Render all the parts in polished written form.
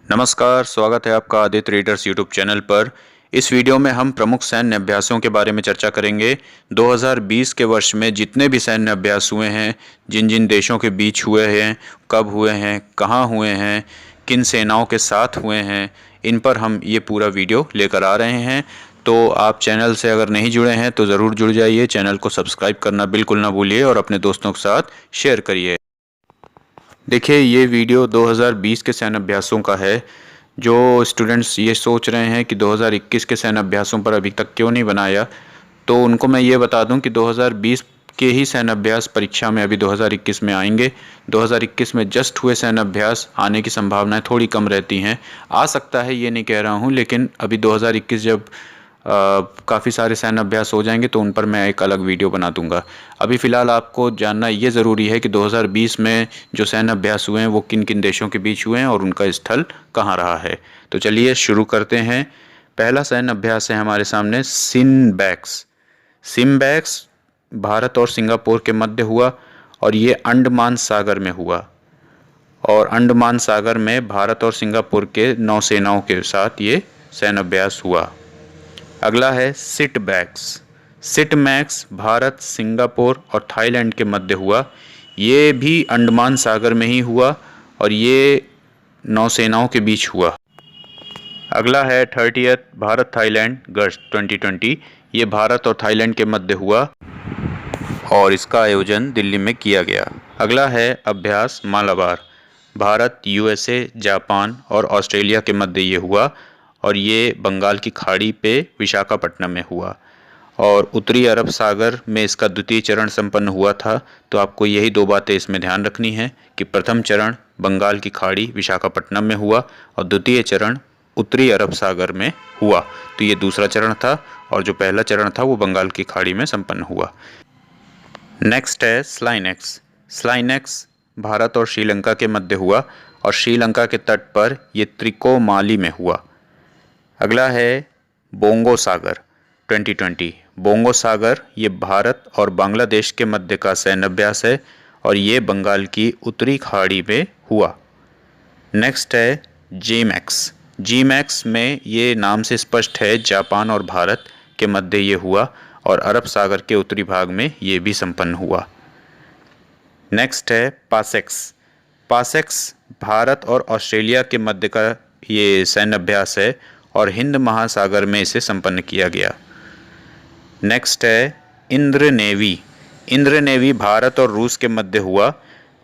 नमस्कार, स्वागत है आपका आदित्य रीडर्स यूट्यूब चैनल पर। इस वीडियो में हम प्रमुख सैन्य अभ्यासों के बारे में चर्चा करेंगे। 2020 के वर्ष में जितने भी सैन्य अभ्यास हुए हैं, जिन जिन देशों के बीच हुए हैं, कब हुए हैं, कहाँ हुए हैं, किन सेनाओं के साथ हुए हैं, इन पर हम ये पूरा वीडियो लेकर आ रहे हैं। तो आप चैनल से अगर नहीं जुड़े हैं तो ज़रूर जुड़ जाइए, चैनल को सब्सक्राइब करना बिल्कुल ना भूलिए और अपने दोस्तों के साथ शेयर करिए। देखिए, ये वीडियो 2020 के सैन्य अभ्यासों का है। जो स्टूडेंट्स ये सोच रहे हैं कि 2021 के सैन्य अभ्यासों पर अभी तक क्यों नहीं बनाया, तो उनको मैं ये बता दूं कि 2020 के ही सैन्य अभ्यास परीक्षा में अभी 2021 में आएंगे। 2021 में जस्ट हुए सैन्य अभ्यास आने की संभावनाएं थोड़ी कम रहती हैं। आ सकता है, ये नहीं कह रहा हूँ, लेकिन अभी 2021 जब काफ़ी सारे सैन्य अभ्यास हो जाएंगे तो उन पर मैं एक अलग वीडियो बना दूंगा। अभी फ़िलहाल आपको जानना ये ज़रूरी है कि 2020 में जो सैन्य अभ्यास हुए हैं वो किन किन देशों के बीच हुए हैं और उनका स्थल कहाँ रहा है। तो चलिए शुरू करते हैं। पहला सैन्य अभ्यास है हमारे सामने सिम्बैक्स। सिम्बैक्स भारत और सिंगापुर के मध्य हुआ और ये अंडमान सागर में हुआ। और अंडमान सागर में भारत और सिंगापुर के नौसेनाओं के साथ ये सैन्य अभ्यास हुआ। अगला है सिटबैक्स। सिटमैक्स भारत, सिंगापुर और थाईलैंड के मध्य हुआ। ये भी अंडमान सागर में ही हुआ और ये नौसेनाओं के बीच हुआ। अगला है 30th भारत थाईलैंड गश्त 2020। ये भारत और थाईलैंड के मध्य हुआ और इसका आयोजन दिल्ली में किया गया। अगला है अभ्यास मालाबार। भारत, यूएसए, जापान और ऑस्ट्रेलिया के मध्य ये हुआ और ये बंगाल की खाड़ी पे विशाखापट्टनम में हुआ। और उत्तरी अरब सागर में इसका द्वितीय चरण संपन्न हुआ था। तो आपको यही दो बातें इसमें ध्यान रखनी है कि प्रथम चरण बंगाल की खाड़ी विशाखापट्टनम में हुआ और द्वितीय चरण उत्तरी अरब सागर में हुआ। तो ये दूसरा चरण था और जो पहला चरण था वो बंगाल की खाड़ी में संपन्न हुआ। नेक्स्ट है स्लाइनेक्स। स्लाइनेक्स भारत और श्रीलंका के मध्य हुआ और श्रीलंका के तट पर ये त्रिकोमाली में हुआ। अगला है बोंगो सागर 2020। बोंगो सागर ये भारत और बांग्लादेश के मध्य का सैन्य अभ्यास है और ये बंगाल की उत्तरी खाड़ी में हुआ। नेक्स्ट है जीमैक्स। जीमैक्स में ये नाम से स्पष्ट है, जापान और भारत के मध्य ये हुआ और अरब सागर के उत्तरी भाग में ये भी संपन्न हुआ। नेक्स्ट है पासेक्स। पासेक्स भारत और ऑस्ट्रेलिया के मध्य का ये सैन्य अभ्यास है और हिंद महासागर में इसे संपन्न किया गया। नेक्स्ट है इंद्र नेवी। इंद्र नेवी भारत और रूस के मध्य हुआ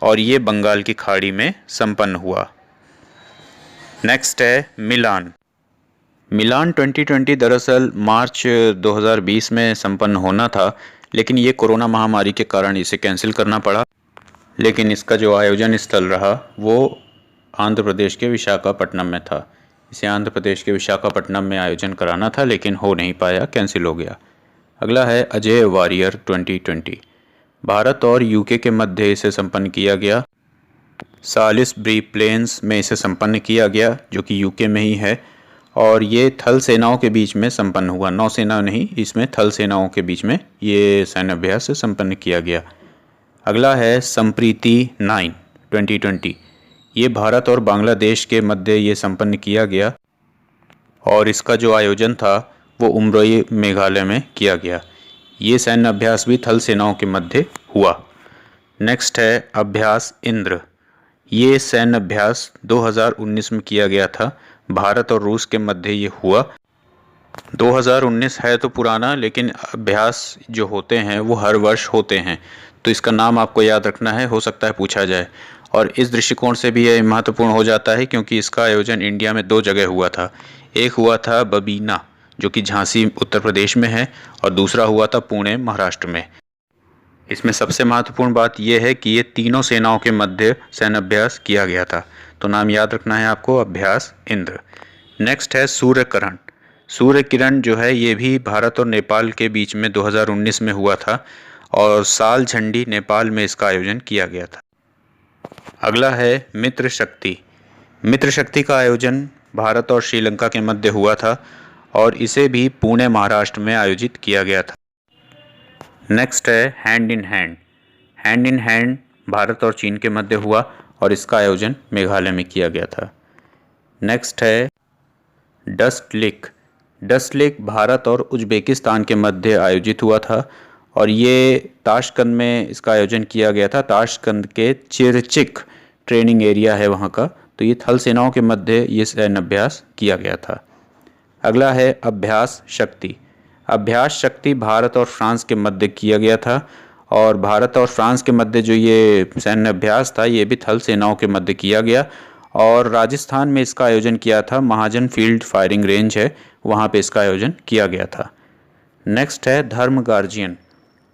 और ये बंगाल की खाड़ी में संपन्न हुआ। नेक्स्ट है मिलान। मिलान 2020 दरअसल मार्च 2020 में संपन्न होना था, लेकिन ये कोरोना महामारी के कारण इसे कैंसिल करना पड़ा। लेकिन इसका जो आयोजन स्थल रहा वो आंध्र प्रदेश के विशाखापट्टनम में था। इसे आंध्र प्रदेश के विशाखापट्टनम में आयोजन कराना था लेकिन हो नहीं पाया, कैंसिल हो गया। अगला है अजय वॉरियर 2020। भारत और यूके के मध्य इसे संपन्न किया गया। सालिसबरी प्लेन्स में इसे संपन्न किया गया जो कि यूके में ही है और ये थल सेनाओं के बीच में संपन्न हुआ। नौसेना नहीं, इसमें थल सेनाओं के बीच में ये सैन्य अभ्यास संपन्न किया गया। अगला है संप्रीति 9 2020। ये भारत और बांग्लादेश के मध्य ये संपन्न किया गया और इसका जो आयोजन था वो उमरोई मेघालय में किया गया। ये सैन्य अभ्यास भी थल सेनाओं के मध्य हुआ। नेक्स्ट है अभ्यास इंद्र। ये सैन्य अभ्यास 2019 में किया गया था। भारत और रूस के मध्य ये हुआ। 2019 है तो पुराना, लेकिन अभ्यास जो होते हैं वो हर वर्ष होते हैं, तो इसका नाम आपको याद रखना है, हो सकता है पूछा जाए। और इस दृष्टिकोण से भी ये महत्वपूर्ण हो जाता है क्योंकि इसका आयोजन इंडिया में दो जगह हुआ था। एक हुआ था बबीना जो कि झांसी उत्तर प्रदेश में है और दूसरा हुआ था पुणे महाराष्ट्र में। इसमें सबसे महत्वपूर्ण बात यह है कि ये तीनों सेनाओं के मध्य सैन्य अभ्यास किया गया था। तो नाम याद रखना है आपको, अभ्यास इंद्र। नेक्स्ट है सूर्य किरण। सूर्य किरण जो है ये भी भारत और नेपाल के बीच में 2019 में हुआ था और साल झंडी नेपाल में इसका आयोजन किया गया था। अगला है मित्र शक्ति। मित्र शक्ति का आयोजन भारत और श्रीलंका के मध्य हुआ था और इसे भी पुणे महाराष्ट्र में आयोजित किया गया था। नेक्स्ट है hand in hand. Hand in hand Bharat और चीन के मध्य हुआ और इसका आयोजन मेघालय में किया गया था। नेक्स्ट है dust lake. Dust lake Bharat और उज़्बेकिस्तान के मध्य आयोजित हुआ था और ये ताशकंद में इसका आयोजन किया गया था। ताशकंद के चिरचिक ट्रेनिंग एरिया है वहाँ का, तो ये थल सेनाओं के मध्य ये सैन्य अभ्यास किया गया था। अगला है अभ्यास शक्ति। अभ्यास शक्ति भारत और फ्रांस के मध्य किया गया था और भारत और फ्रांस के मध्य जो ये सैन्य अभ्यास था ये भी थल सेनाओं के मध्य किया गया और राजस्थान में इसका आयोजन किया था। महाजन फील्ड फायरिंग रेंज है, वहाँ पे इसका आयोजन किया गया था। नेक्स्ट है धर्म गार्जियन।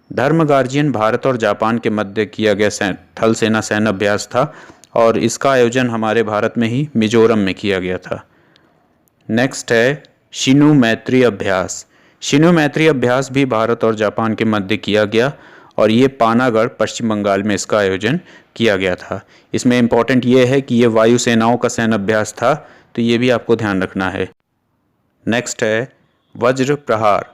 धर्म गार्जियन भारत और जापान के मध्य किया गया थल सेना सैन्य अभ्यास था और इसका आयोजन हमारे भारत में ही मिजोरम में किया गया था। नेक्स्ट है शिनु मैत्री अभ्यास। शिनु मैत्री अभ्यास भी भारत और जापान के मध्य किया गया और ये पानागढ़ पश्चिम बंगाल में इसका आयोजन किया गया था। इसमें इम्पॉर्टेंट ये है कि ये वायु सेनाओं का सैन्य अभ्यास था, तो ये भी आपको ध्यान रखना है। नेक्स्ट है वज्र प्रहार।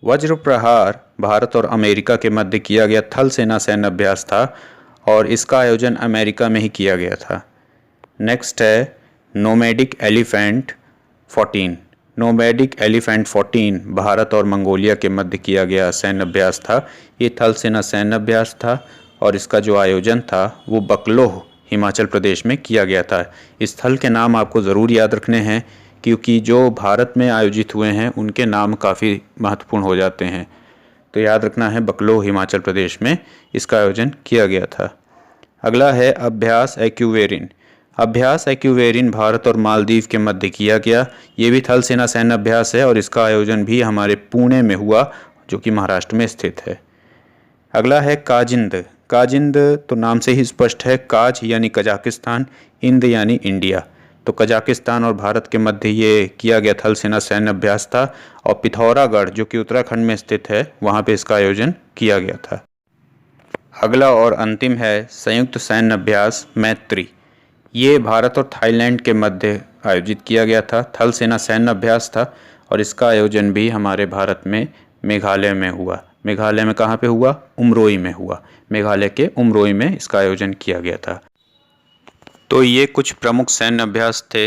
वज्र प्रहार भारत और अमेरिका के मध्य किया गया थल सेना सैन्य अभ्यास था और इसका आयोजन अमेरिका में ही किया गया था। नेक्स्ट है nomadic elephant 14। Nomadic elephant 14 Bharat और मंगोलिया के मध्य किया गया सैन्य अभ्यास था। ये थल सेना सैन्य अभ्यास था और इसका जो आयोजन था वो बकलोह हिमाचल प्रदेश में किया गया था। इस थल के नाम आपको ज़रूर याद रखने हैं क्योंकि जो भारत में आयोजित हुए हैं उनके नाम काफ़ी महत्वपूर्ण हो जाते हैं, तो याद रखना है बकलोह हिमाचल प्रदेश में इसका आयोजन किया गया था। अगला है अभ्यास एक्यूवेरिन। अभ्यास एक्यूवेरिन भारत और मालदीव के मध्य किया गया। ये भी थल सेना सैन्य अभ्यास है और इसका आयोजन भी हमारे पुणे में हुआ जो कि महाराष्ट्र में स्थित है। अगला है काजिंद। काजिंद तो नाम से ही स्पष्ट है, काज यानी कजाकिस्तान, इंद यानी इंडिया। तो कजाकिस्तान और भारत के मध्य ये किया गया थल सेना सैन्य अभ्यास था और पिथौरागढ़ जो कि उत्तराखंड में स्थित है वहाँ पे इसका आयोजन किया गया था। अगला और अंतिम है संयुक्त सैन्य अभ्यास मैत्री। ये भारत और थाईलैंड के मध्य आयोजित किया गया था, थल सेना सैन्य अभ्यास था और इसका आयोजन भी हमारे भारत में मेघालय में हुआ। मेघालय में कहाँ पे हुआ? उमरोई में हुआ। मेघालय के उमरोई में इसका आयोजन किया गया था। तो ये कुछ प्रमुख सैन्य अभ्यास थे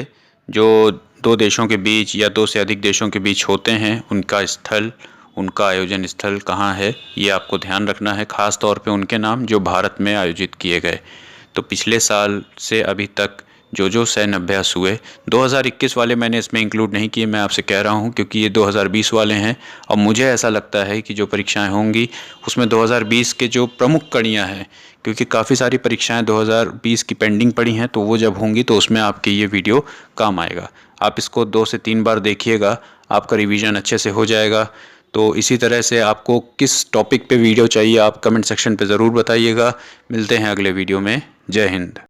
जो दो देशों के बीच या दो से अधिक देशों के बीच होते हैं। उनका स्थल, उनका आयोजन स्थल कहाँ है ये आपको ध्यान रखना है, ख़ास तौर पे उनके नाम जो भारत में आयोजित किए गए। तो पिछले साल से अभी तक जो सैन्य अभ्यास हुए, 2021 वाले मैंने इसमें इंक्लूड नहीं किए, मैं आपसे कह रहा हूँ क्योंकि ये 2020 वाले हैं और मुझे ऐसा लगता है कि जो परीक्षाएं होंगी उसमें 2020 के जो प्रमुख कड़ियाँ हैं, क्योंकि काफ़ी सारी परीक्षाएं 2020 की पेंडिंग पड़ी हैं, तो वो जब होंगी तो उसमें आपके ये वीडियो काम आएगा। आप इसको 2 से 3 बार देखिएगा, आपका रिवीजन अच्छे से हो जाएगा। तो इसी तरह से आपको किस टॉपिक पे वीडियो चाहिए आप कमेंट सेक्शन पे ज़रूर बताइएगा। मिलते हैं अगले वीडियो में। जय हिंद।